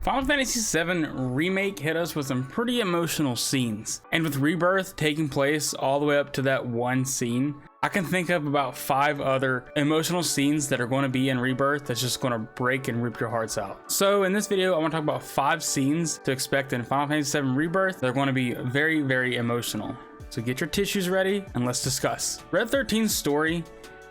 Final Fantasy VII Remake hit us with some pretty emotional scenes, and with Rebirth taking place all the way up to that one scene, I can think of about 5 other emotional scenes that are going to be in Rebirth that's just going to break and rip your hearts out. So in this video, I want to talk about 5 scenes to expect in Final Fantasy VII Rebirth. They're going to be very, very emotional. So get your tissues ready and let's discuss. Red 13's story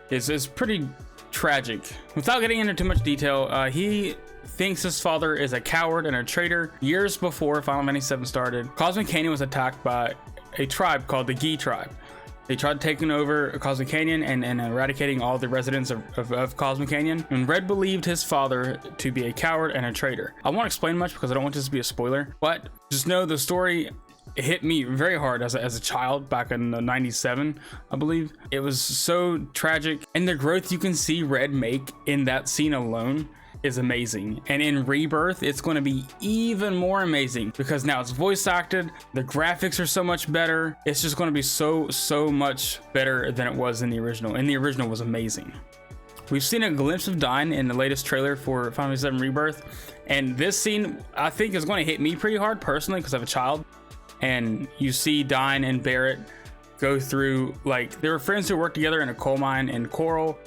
is pretty tragic. Without getting into too much detail, he thinks his father is a coward and a traitor. Years before Final Fantasy VII started, Cosmic Canyon was attacked by a tribe called the Gi tribe. They tried taking over Cosmic Canyon and eradicating all the residents of Cosmic Canyon. And Red believed his father to be a coward and a traitor. I won't explain much because I don't want this to be a spoiler, but just know the story hit me very hard as a child back in '97, I believe. It was so tragic, and the growth you can see Red make in that scene alone is amazing. And in Rebirth, it's going to be even more amazing because now it's voice acted, the graphics are so much better. It's just going to be so much better than it was in the original, and the original was amazing. We've seen a glimpse of Dyne in the latest trailer for Final Fantasy VII Rebirth, and this scene I think is going to hit me pretty hard personally because I have a child. And you see Dyne and Barret go through, like, they were friends who worked together in a coal mine in Coral.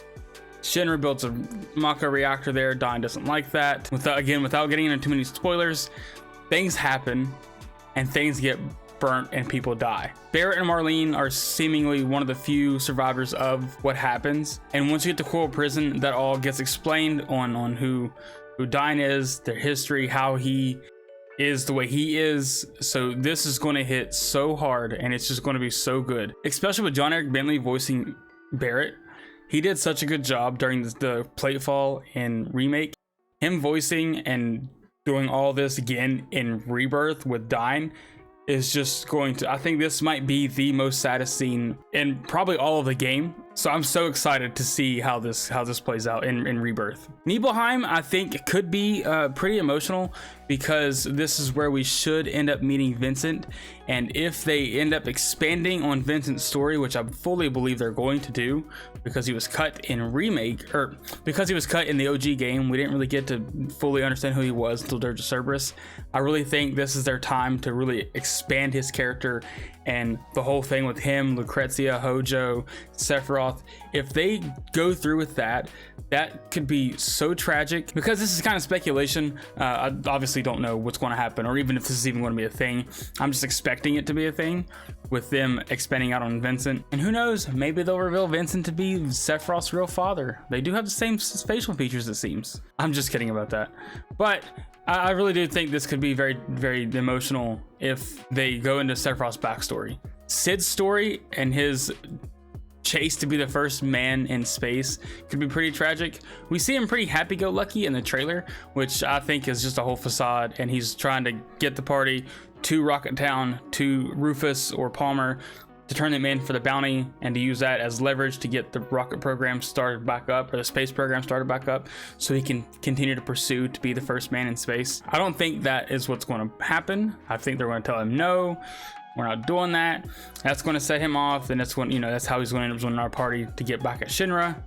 Shinra builds a Mako reactor there. Dyne doesn't like that. Without getting into too many spoilers, things happen and things get burnt and people die. Barret and Marlene are seemingly one of the few survivors of what happens. And once you get to Coral Prison, that all gets explained on who Dyne is, their history, how he is the way he is. So this is going to hit so hard and it's just going to be so good, especially with John Eric Bentley voicing Barret. He did such a good job during the Platefall in Remake. Him voicing and doing all this again in Rebirth with Dyne is just going to, I think this might be the most saddest scene in probably all of the game. So I'm so excited to see how this plays out in Rebirth. Nibelheim, I think, could be pretty emotional because this is where we should end up meeting Vincent. And if they end up expanding on Vincent's story, which I fully believe they're going to do, because he was cut in Remake, or because he was cut in the OG game, we didn't really get to fully understand who he was until Dirge of Cerberus. I really think this is their time to really expand his character and the whole thing with him, Lucrezia, Hojo, Sephiroth. If they go through with that, that could be so tragic. Because this is kind of speculation, I obviously don't know what's going to happen, or even if this is even going to be a thing. I'm just expecting it to be a thing with them expanding out on Vincent. And who knows, maybe they'll reveal Vincent to be Sephiroth's real father. They do have the same facial features, it seems. I'm just kidding about that. But I really do think this could be very, very emotional if they go into Sephiroth's backstory. Cid's story and his chase to be the first man in space could be pretty tragic. We see him pretty happy-go-lucky in the trailer, which I think is just a whole facade, and he's trying to get the party to Rocket Town, to Rufus or Palmer, to turn them in for the bounty and to use that as leverage to get the rocket program started back up, or the space program started back up, so he can continue to pursue to be the first man in space. I don't think that is what's going to happen. I think they're going to tell him, no, we're not doing that. That's going to set him off, and that's when, that's how he's going to end up joining our party to get back at Shinra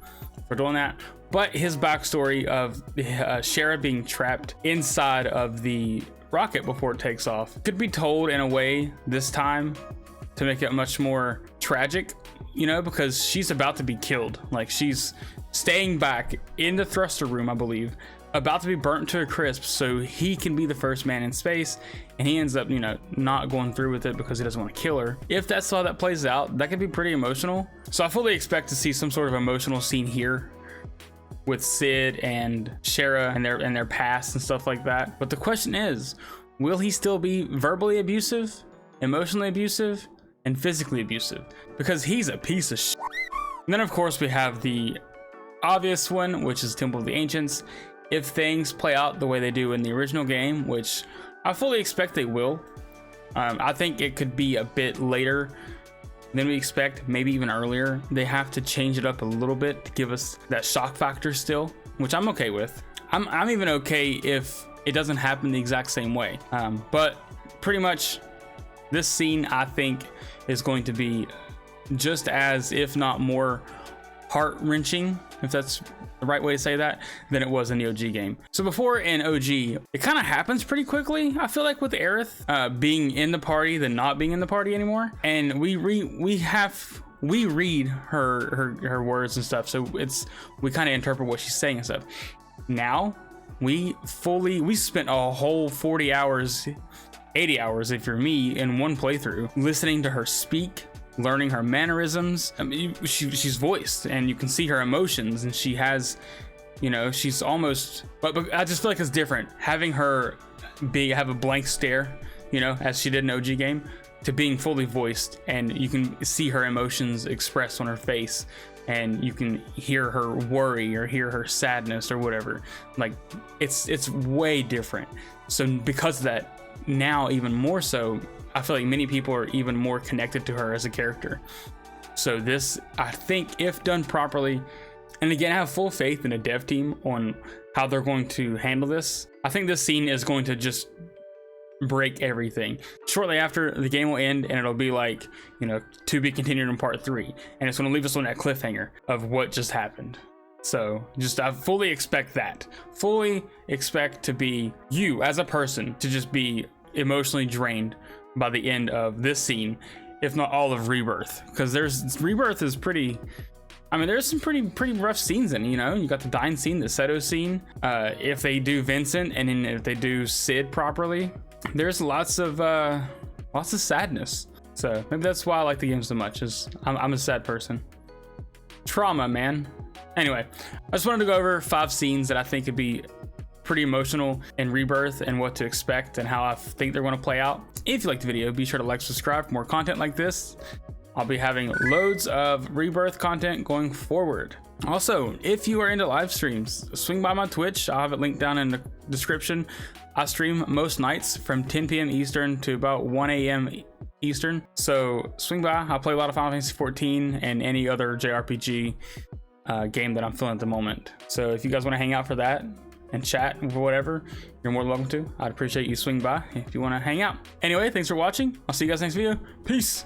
for doing that. But his backstory of Shara being trapped inside of the rocket before it takes off could be told in a way this time to make it much more tragic, because she's about to be killed. Like, she's staying back in the thruster room, I believe, about to be burnt to a crisp so he can be the first man in space, and he ends up, not going through with it because he doesn't want to kill her. If that's how that plays out, that could be pretty emotional. So I fully expect to see some sort of emotional scene here with Cid and Shara and their past and stuff like that. But the question is, will he still be verbally abusive, emotionally abusive, and physically abusive? Because he's a piece of shit. And then of course we have the obvious one, which is Temple of the Ancients. If things play out the way they do in the original game, which I fully expect they will, I think it could be a bit later than we expect, maybe even earlier. They have to change it up a little bit to give us that shock factor still, which I'm okay with. I'm even okay if it doesn't happen the exact same way. But pretty much this scene, I think, is going to be just as, if not more, heart-wrenching, if that's the right way to say that, than it was in the OG game. So before in OG, it kind of happens pretty quickly, I feel like, with Aerith being in the party than not being in the party anymore. And we read her words and stuff, so we kind of interpret what she's saying and stuff. Now we spent a whole 40 hours, 80 hours if you're me, in one playthrough, listening to her speak, learning her mannerisms. I mean, she's voiced and you can see her emotions, and she has, you know, she's almost, but I just feel like it's different having her have a blank stare, you know, as she did in OG game, to being fully voiced, and you can see her emotions expressed on her face, and you can hear her worry or hear her sadness or whatever. Like, it's way different. So because of that, now even more so, I feel like many people are even more connected to her as a character. So this, I think, if done properly, and again, I have full faith in a dev team on how they're going to handle this, I think this scene is going to just break everything. Shortly after, the game will end and it'll be like, you know, to be continued in part 3, and it's going to leave us on that cliffhanger of what just happened. So just, I fully expect that. Fully expect to be, you as a person, to just be emotionally drained by the end of this scene, if not all of Rebirth, because Rebirth is pretty, I mean, there's some pretty rough scenes in it, you know. You got the Dyne scene, the Seto scene, if they do Vincent, and then if they do Sid properly, there's lots of sadness. So maybe that's why I like the game so much, is I'm a sad person. Trauma, man. Anyway, I just wanted to go over 5 scenes that I think could be pretty emotional in Rebirth, and what to expect and how I think they're going to play out. If you liked the video, be sure to like, subscribe for more content like this. I'll be having loads of Rebirth content going forward. Also, if you are into live streams, swing by my Twitch. I'll have it linked down in the description. I stream most nights from 10 p.m. Eastern to about 1 a.m. Eastern. So swing by. I'll play a lot of Final Fantasy 14 and any other JRPG game that I'm feeling at the moment. So if you guys want to hang out for that and chat or whatever, you're more than welcome to. I'd appreciate you swing by if you want to hang out. Anyway, thanks for watching. I'll see you guys next video. Peace.